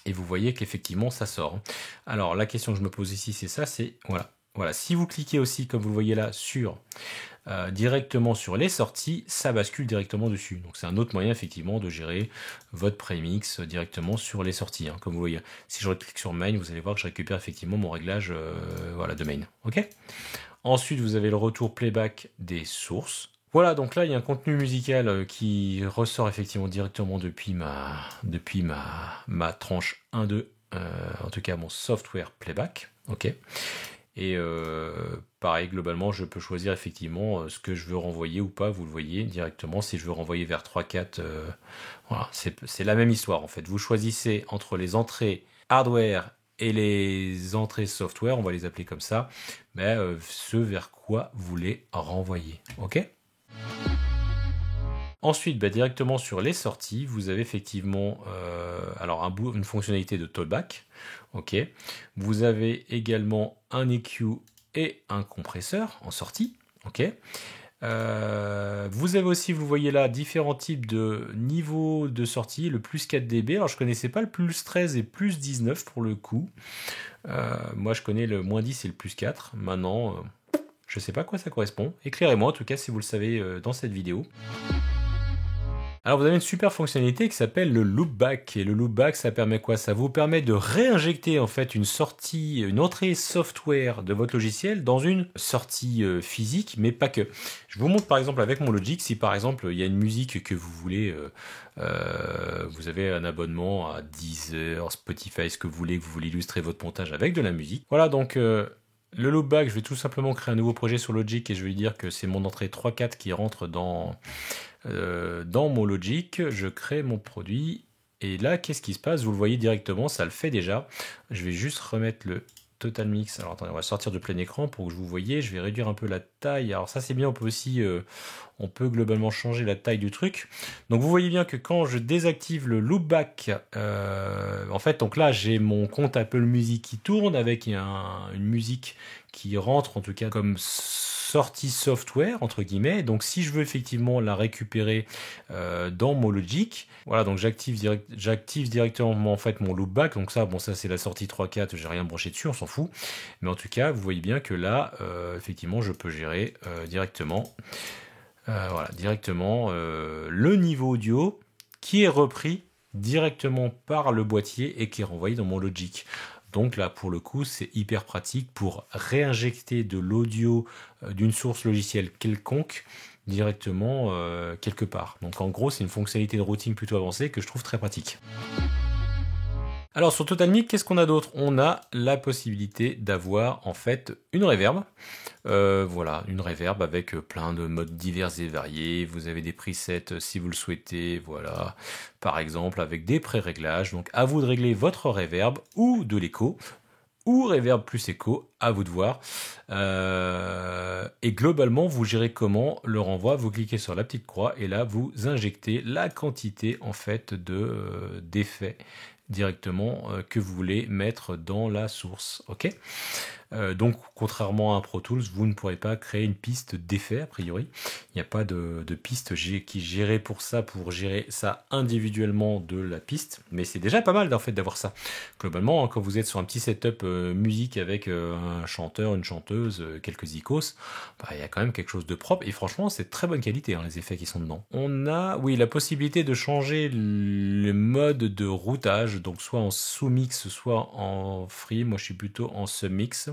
et vous voyez qu'effectivement ça sort. Alors la question que je me pose ici c'est ça, c'est voilà, si vous cliquez aussi comme vous le voyez là sur directement sur les sorties, ça bascule directement dessus. Donc c'est un autre moyen effectivement de gérer votre prémix directement sur les sorties. Comme vous voyez, si je clique sur main, vous allez voir que je récupère effectivement mon réglage de main. Ok. Ensuite, vous avez le retour playback des sources. Voilà, donc là, il y a un contenu musical qui ressort effectivement directement depuis ma tranche 1.2, en tout cas mon software playback. Ok. Et pareil, globalement, je peux choisir effectivement ce que je veux renvoyer ou pas. Vous le voyez directement. Si je veux renvoyer vers 3.4, voilà, c'est la même histoire en fait. Vous choisissez entre les entrées hardware et les entrées software, on va les appeler comme ça, ce vers quoi vous les renvoyez. Ok ? Ensuite, bah, directement sur les sorties, vous avez effectivement alors une fonctionnalité de Talkback. Ok. Vous avez également un EQ et un compresseur en sortie. Ok. Vous avez aussi, vous voyez là, différents types de niveaux de sortie. Le plus 4 dB. Alors, je connaissais pas le plus 13 et plus 19 pour le coup. Moi, je connais le moins 10 et le plus 4. Maintenant, je sais pas à quoi ça correspond. Éclairez-moi en tout cas si vous le savez dans cette vidéo. Alors vous avez une super fonctionnalité qui s'appelle le loopback. Et le loopback, ça permet quoi? Ça vous permet de réinjecter en fait une entrée software de votre logiciel dans une sortie physique, mais pas que. Je vous montre par exemple avec mon Logic, si par exemple il y a une musique que vous voulez, vous avez un abonnement à Deezer, Spotify, ce que vous voulez illustrer votre montage avec de la musique. Voilà donc... le loopback, je vais tout simplement créer un nouveau projet sur Logic et je vais lui dire que c'est mon entrée 3.4 qui rentre dans mon Logic. Je crée mon produit et là, qu'est-ce qui se passe? Vous le voyez directement, ça le fait déjà. Je vais juste remettre le Total Mix. Alors attendez, on va sortir de plein écran pour que vous voyez. Je vais réduire un peu la taille. Alors ça c'est bien, on peut aussi, on peut globalement changer la taille du truc. Donc vous voyez bien que quand je désactive le loopback, en fait, donc là j'ai mon compte Apple Music qui tourne avec une musique qui rentre en tout cas comme sortie software entre guillemets. Donc si je veux effectivement la récupérer dans mon Logic, voilà, donc j'active directement en fait mon loopback. Donc ça, bon, ça c'est la sortie 3.4, j'ai rien branché dessus, on s'en fout. Mais en tout cas, vous voyez bien que là, effectivement, je peux gérer directement, voilà, directement le niveau audio qui est repris directement par le boîtier et qui est renvoyé dans mon Logic. Donc là, pour le coup, c'est hyper pratique pour réinjecter de l'audio d'une source logicielle quelconque directement quelque part. Donc en gros, c'est une fonctionnalité de routing plutôt avancée que je trouve très pratique. Alors sur TotalMic, qu'est-ce qu'on a d'autre? On a la possibilité d'avoir en fait une reverb. Voilà, une reverb avec plein de modes divers et variés. Vous avez des presets si vous le souhaitez, voilà. Par exemple avec des pré-réglages. Donc à vous de régler votre reverb ou de l'écho. Ou reverb plus écho, à vous de voir. Et globalement, vous gérez comment le renvoi. Vous cliquez sur la petite croix et là, vous injectez la quantité en fait d'effets directement que vous voulez mettre dans la source. Ok. Donc, contrairement à un Pro Tools, vous ne pourrez pas créer une piste d'effet, a priori. Il n'y a pas de piste qui est gérée pour gérer ça individuellement de la piste. Mais c'est déjà pas mal, en fait, d'avoir ça. Globalement, hein, quand vous êtes sur un petit setup musique avec un chanteur, une chanteuse, quelques icônes, bah, il y a quand même quelque chose de propre. Et franchement, c'est de très bonne qualité, hein, les effets qui sont dedans. On a, oui, la possibilité de changer le mode de routage, donc soit en sous-mix, soit en free. Moi, je suis plutôt en sub-mix.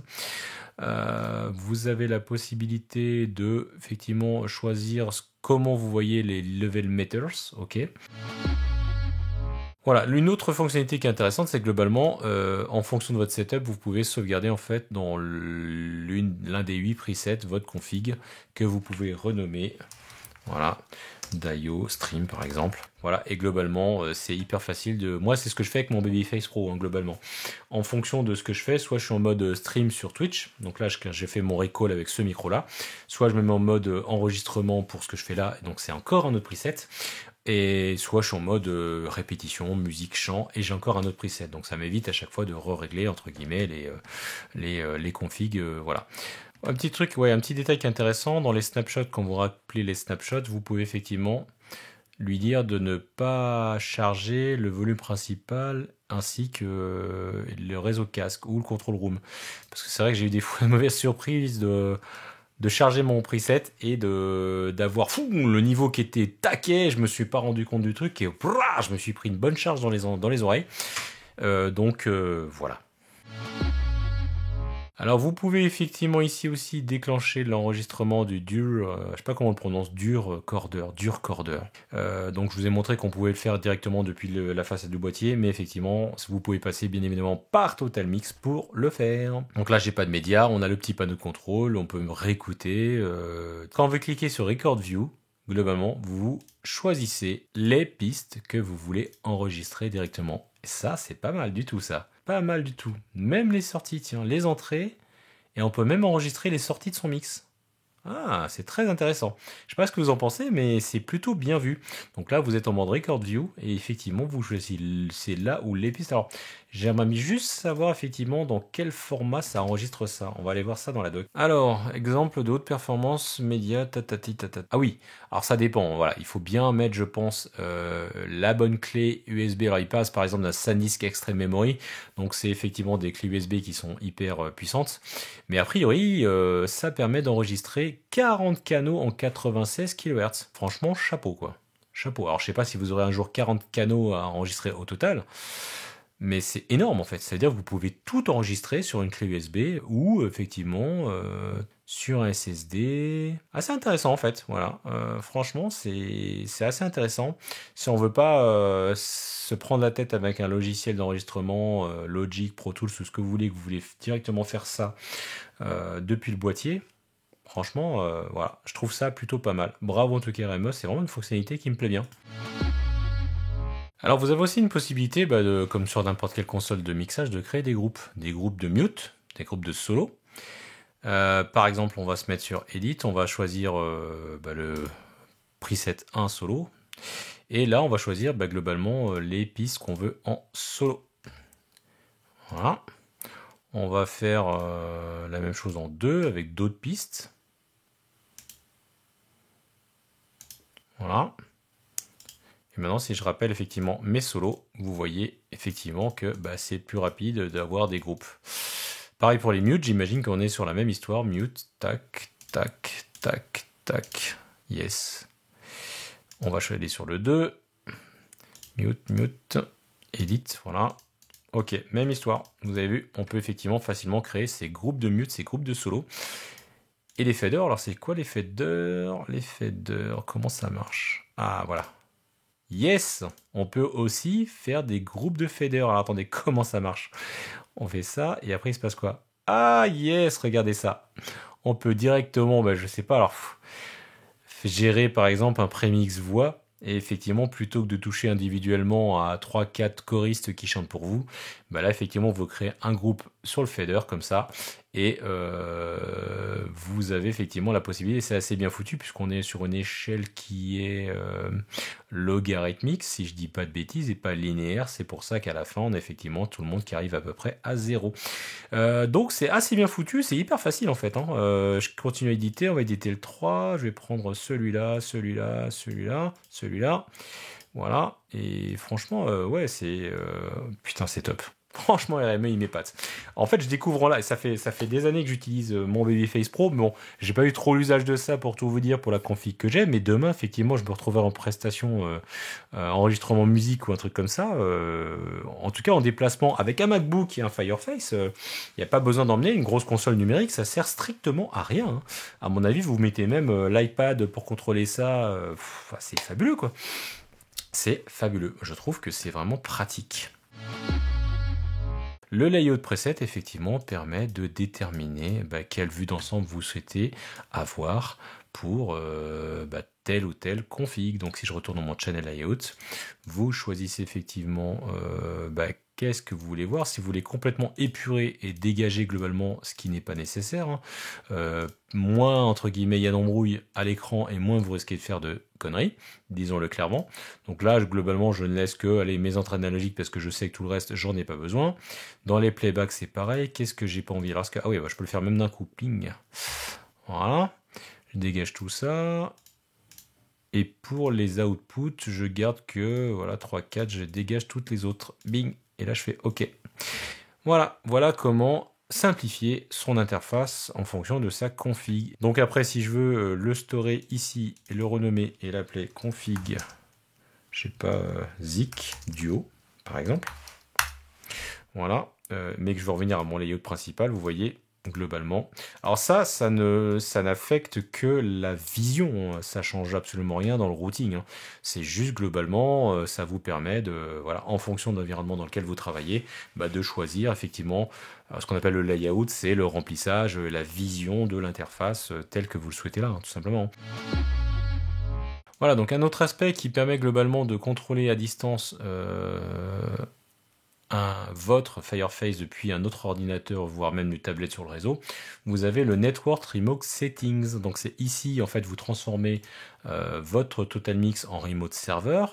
Vous avez la possibilité de effectivement choisir comment vous voyez les level meters, ok. Voilà, une autre fonctionnalité qui est intéressante, c'est que globalement, en fonction de votre setup, vous pouvez sauvegarder en fait dans l'un des 8 presets votre config que vous pouvez renommer. Voilà, Dio Stream par exemple. Voilà, et globalement, c'est hyper facile de... Moi, c'est ce que je fais avec mon Babyface Pro, hein, globalement. En fonction de ce que je fais, soit je suis en mode stream sur Twitch, donc là, j'ai fait mon recall avec ce micro-là, soit je me mets en mode enregistrement pour ce que je fais là, donc c'est encore un autre preset, et soit je suis en mode répétition, musique, chant, et j'ai encore un autre preset, donc ça m'évite à chaque fois de re-régler, entre guillemets, les configs, voilà. Un petit truc, ouais, un petit détail qui est intéressant, dans les snapshots, quand vous rappelez les snapshots, vous pouvez effectivement lui dire de ne pas charger le volume principal ainsi que le réseau casque ou le control room. Parce que c'est vrai que j'ai eu des fois une mauvaise surprise de charger mon preset et d'avoir le niveau qui était taquet, je me suis pas rendu compte du truc et je me suis pris une bonne charge dans les oreilles. Donc voilà. Alors vous pouvez effectivement ici aussi déclencher l'enregistrement du dur, je sais pas comment on le prononce, dur corder. Donc je vous ai montré qu'on pouvait le faire directement depuis la façade du boîtier, mais effectivement vous pouvez passer bien évidemment par Total Mix pour le faire. Donc là j'ai pas de médias, on a le petit panneau de contrôle, on peut me réécouter. Quand vous cliquez sur Record View, globalement vous choisissez les pistes que vous voulez enregistrer directement. Et ça c'est pas mal du tout ça. Pas mal du tout. Même les sorties, tiens, les entrées. Et on peut même enregistrer les sorties de son mix. Ah, c'est très intéressant. Je sais pas ce que vous en pensez, mais c'est plutôt bien vu. Donc là, vous êtes en mode Record View et effectivement, vous choisissez, c'est là où les pistes. Alors, j'aimerais juste savoir effectivement dans quel format ça enregistre ça. On va aller voir ça dans la doc. Alors, exemple de haute performance média, tatati tatata. Ah oui, alors ça dépend. Voilà, il faut bien mettre, je pense, la bonne clé USB. Alors, il passe par exemple d'un SanDisk Extreme Memory. Donc, c'est effectivement des clés USB qui sont hyper puissantes. Mais a priori, ça permet d'enregistrer 40 canaux en 96 kHz. Franchement, chapeau quoi. Chapeau. Alors je sais pas si vous aurez un jour 40 canaux à enregistrer au total, mais c'est énorme en fait. C'est-à-dire que vous pouvez tout enregistrer sur une clé USB ou effectivement sur un SSD. Assez intéressant en fait. Voilà. Franchement, c'est assez intéressant. Si on veut pas se prendre la tête avec un logiciel d'enregistrement, Logic, Pro Tools, tout ce que vous voulez directement faire ça depuis le boîtier. Franchement, voilà, je trouve ça plutôt pas mal. Bravo en tout cas RME, c'est vraiment une fonctionnalité qui me plaît bien. Alors vous avez aussi une possibilité, comme sur n'importe quelle console de mixage, de créer des groupes de mute, des groupes de solo. Par exemple, on va se mettre sur Edit, on va choisir le preset 1 solo. Et là, on va choisir globalement les pistes qu'on veut en solo. Voilà. On va faire la même chose en 2 avec d'autres pistes. Voilà. Et maintenant, si je rappelle effectivement mes solos, vous voyez effectivement que c'est plus rapide d'avoir des groupes. Pareil pour les mutes, j'imagine qu'on est sur la même histoire. Mute, tac, tac, tac, tac. Yes. On va aller sur le 2. Mute, mute, edit, voilà. Ok, même histoire. Vous avez vu, on peut effectivement facilement créer ces groupes de mute, ces groupes de solos. Et les faders, alors c'est quoi les faders? Les faders, comment ça marche? Ah, voilà. Yes! On peut aussi faire des groupes de faders. Alors attendez, comment ça marche? On fait ça, et après il se passe quoi? Ah, yes! Regardez ça. On peut directement, je sais pas, alors, gérer par exemple un prémix voix. Et effectivement, plutôt que de toucher individuellement à 3-4 choristes qui chantent pour vous, là, effectivement, vous créez un groupe sur le fader, comme ça, et vous avez effectivement la possibilité, c'est assez bien foutu, puisqu'on est sur une échelle qui est logarithmique, si je dis pas de bêtises, et pas linéaire. C'est pour ça qu'à la fin, on a effectivement tout le monde qui arrive à peu près à 0. Donc, c'est assez bien foutu, c'est hyper facile, en fait. Je continue à éditer, on va éditer le 3, je vais prendre celui-là, celui-là, celui-là, celui-là. Voilà, et franchement, ouais, putain, c'est top. Franchement, RME, il m'épate. En fait, je découvre là, et ça fait des années que j'utilise mon Babyface Pro. Mais bon, j'ai pas eu trop l'usage de ça pour tout vous dire, pour la config que j'ai. Mais demain, effectivement, je me retrouverai en prestation enregistrement musique ou un truc comme ça. En tout cas, en déplacement avec un MacBook et un Fireface, il n'y a pas besoin d'emmener une grosse console numérique. Ça sert strictement à rien. Hein. À mon avis, vous mettez même l'iPad pour contrôler ça. C'est fabuleux, quoi. C'est fabuleux. Je trouve que c'est vraiment pratique. Le layout preset, effectivement, permet de déterminer quelle vue d'ensemble vous souhaitez avoir pour telle ou telle config. Donc, si je retourne dans mon channel layout, vous choisissez effectivement qu'est-ce que vous voulez voir. Si vous voulez complètement épurer et dégager globalement ce qui n'est pas nécessaire, moins, entre guillemets, il y a d'embrouille à l'écran et moins vous risquez de faire de conneries, disons-le clairement. Donc là, globalement, je ne laisse que mes entrées analogiques parce que je sais que tout le reste, j'en ai pas besoin. Dans les playbacks, c'est pareil. Qu'est-ce que j'ai pas envie? Alors, ah oui, je peux le faire même d'un coup. Ping. Voilà. Je dégage tout ça. Et pour les outputs, je garde que, voilà, 3, 4, je dégage toutes les autres. Bing. Et là, je fais OK. Voilà comment simplifier son interface en fonction de sa config. Donc après, si je veux le storer ici et le renommer et l'appeler config, je sais pas, Zik Duo, par exemple. Voilà. Mais que je veux revenir à mon layout principal, vous voyez, globalement. Alors ça n'affecte que la vision, ça change absolument rien dans le routing. Hein. C'est juste globalement, ça vous permet de, voilà, en fonction de l'environnement dans lequel vous travaillez, de choisir effectivement ce qu'on appelle le layout, c'est le remplissage, la vision de l'interface telle que vous le souhaitez là, hein, tout simplement. Voilà, donc un autre aspect qui permet globalement de contrôler à distance votre Fireface depuis un autre ordinateur, voire même une tablette sur le réseau, vous avez le Network Remote Settings. Donc c'est ici, en fait, vous transformez votre TotalMix en remote server.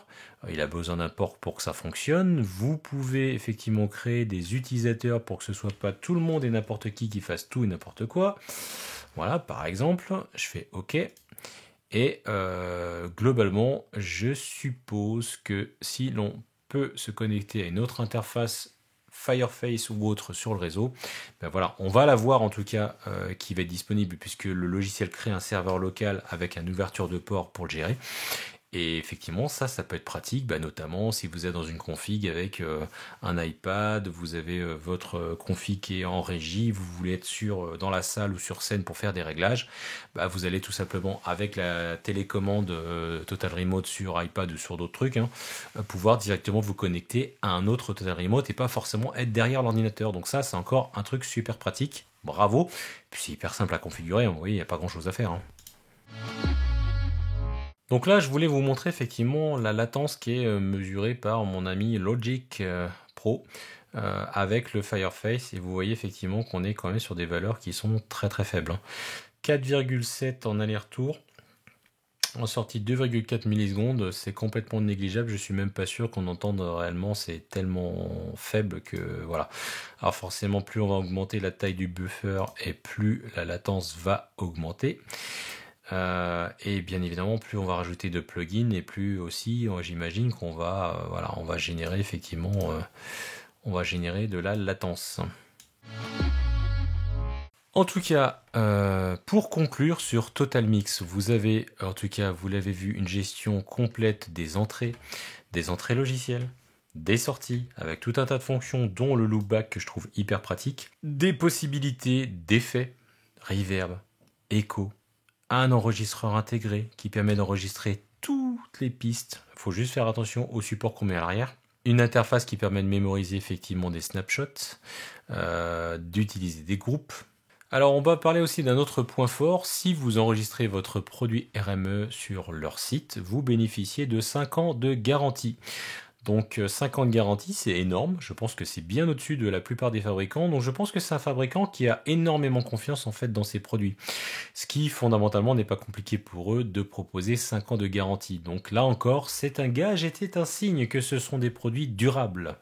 Il a besoin d'un port pour que ça fonctionne. Vous pouvez effectivement créer des utilisateurs pour que ce soit pas tout le monde et n'importe qui fasse tout et n'importe quoi. Voilà, par exemple, je fais OK. Et globalement, je suppose que si l'on peut se connecter à une autre interface Fireface ou autre sur le réseau, ben voilà, on va la voir en tout cas qui va être disponible puisque le logiciel crée un serveur local avec une ouverture de port pour le gérer. Et effectivement, ça peut être pratique, bah, notamment si vous êtes dans une config avec un iPad, vous avez votre config qui est en régie, vous voulez être dans la salle ou sur scène pour faire des réglages, bah, vous allez tout simplement avec la télécommande Total Remote sur iPad ou sur d'autres trucs, pouvoir directement vous connecter à un autre Total Remote et pas forcément être derrière l'ordinateur. Donc ça, c'est encore un truc super pratique. Bravo. Puis c'est hyper simple à configurer, vous voyez, il n'y a pas grand chose à faire. Donc là, je voulais vous montrer effectivement la latence qui est mesurée par mon ami Logic Pro avec le Fireface. Et vous voyez effectivement qu'on est quand même sur des valeurs qui sont très très faibles. 4,7 en aller-retour. En sortie 2,4 millisecondes, c'est complètement négligeable. Je suis même pas sûr qu'on entende réellement. C'est tellement faible que voilà. Alors forcément, plus on va augmenter la taille du buffer et plus la latence va augmenter. Et bien évidemment, plus on va rajouter de plugins et plus aussi, j'imagine qu'on va, on va générer effectivement, on va générer de la latence. En tout cas, pour conclure sur TotalMix, vous avez, en tout cas, vous l'avez vu, une gestion complète des entrées logicielles, des sorties, avec tout un tas de fonctions, dont le loopback que je trouve hyper pratique, des possibilités d'effets, reverb, écho, un enregistreur intégré qui permet d'enregistrer toutes les pistes. Il faut juste faire attention au support qu'on met à l'arrière. Une interface qui permet de mémoriser effectivement des snapshots, d'utiliser des groupes. Alors on va parler aussi d'un autre point fort. Si vous enregistrez votre produit RME sur leur site, vous bénéficiez de 5 ans de garantie. Donc 5 ans de garantie, c'est énorme. Je pense que c'est bien au-dessus de la plupart des fabricants. Donc je pense que c'est un fabricant qui a énormément confiance en fait dans ses produits. Ce qui fondamentalement n'est pas compliqué pour eux de proposer 5 ans de garantie. Donc là encore, c'est un gage et c'est un signe que ce sont des produits durables.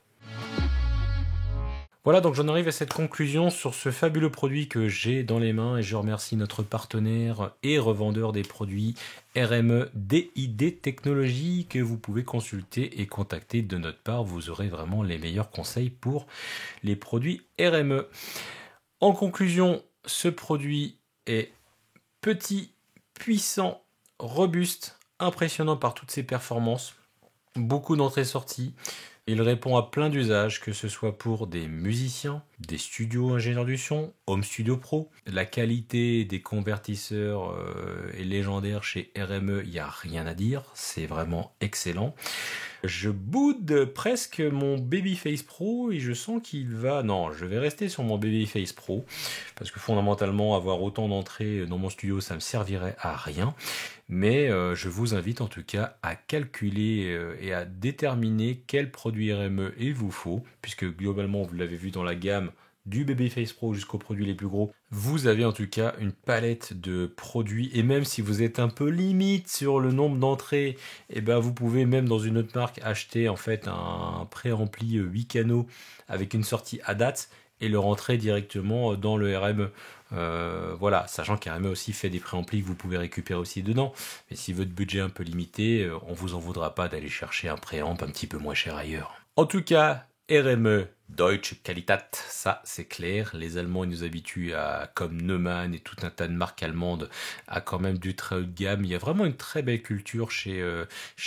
Voilà, donc j'en arrive à cette conclusion sur ce fabuleux produit que j'ai dans les mains et je remercie notre partenaire et revendeur des produits RME DID Technologies que vous pouvez consulter et contacter de notre part. Vous aurez vraiment les meilleurs conseils pour les produits RME. En conclusion, ce produit est petit, puissant, robuste, impressionnant par toutes ses performances, beaucoup d'entrées-sorties. Il répond à plein d'usages, que ce soit pour des musiciens, des studios ingénieurs du son, Home Studio Pro. La qualité des convertisseurs est légendaire chez RME, il n'y a rien à dire, c'est vraiment excellent. Je boude presque mon Babyface Pro et je sens qu'il va... Non, je vais rester sur mon Babyface Pro parce que fondamentalement, avoir autant d'entrées dans mon studio, ça me servirait à rien. Mais je vous invite en tout cas à calculer et à déterminer quel produit RME il vous faut, puisque globalement, vous l'avez vu dans la gamme du Babyface Pro jusqu'aux produits les plus gros, vous avez en tout cas une palette de produits, et même si vous êtes un peu limite sur le nombre d'entrées, et ben vous pouvez même dans une autre marque acheter en fait un préampli 8 canaux avec une sortie à date et le rentrer directement dans le RME. Voilà, sachant qu'RME aussi fait des préamplis que vous pouvez récupérer aussi dedans. Mais si votre budget est un peu limité, on vous en voudra pas d'aller chercher un préamp un petit peu moins cher ailleurs. En tout cas, RME, Deutsche Qualität, ça c'est clair. Les Allemands ils nous habituent à, comme Neumann et tout un tas de marques allemandes, à quand même du très haut de gamme. Il y a vraiment une très belle culture chez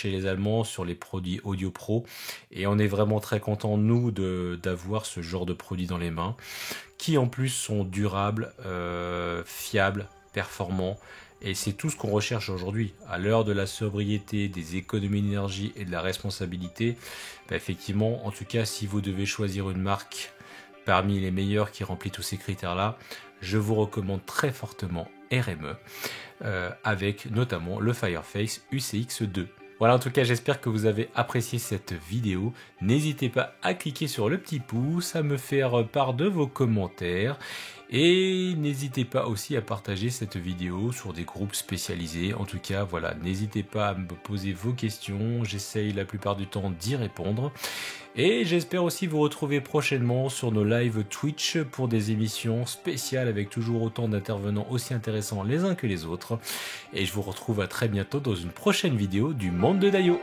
les Allemands sur les produits audio pro. Et on est vraiment très contents, nous, d'avoir ce genre de produits dans les mains, qui en plus sont durables, fiables, performants. Et c'est tout ce qu'on recherche aujourd'hui. À l'heure de la sobriété, des économies d'énergie et de la responsabilité, bah effectivement, en tout cas, si vous devez choisir une marque parmi les meilleures qui remplit tous ces critères-là, je vous recommande très fortement RME, avec notamment le Fireface UCX2. Voilà, en tout cas, j'espère que vous avez apprécié cette vidéo. N'hésitez pas à cliquer sur le petit pouce, à me faire part de vos commentaires. Et n'hésitez pas aussi à partager cette vidéo sur des groupes spécialisés. En tout cas, voilà, n'hésitez pas à me poser vos questions. J'essaye la plupart du temps d'y répondre. Et j'espère aussi vous retrouver prochainement sur nos lives Twitch pour des émissions spéciales avec toujours autant d'intervenants aussi intéressants les uns que les autres. Et je vous retrouve à très bientôt dans une prochaine vidéo du Monde de Dayo.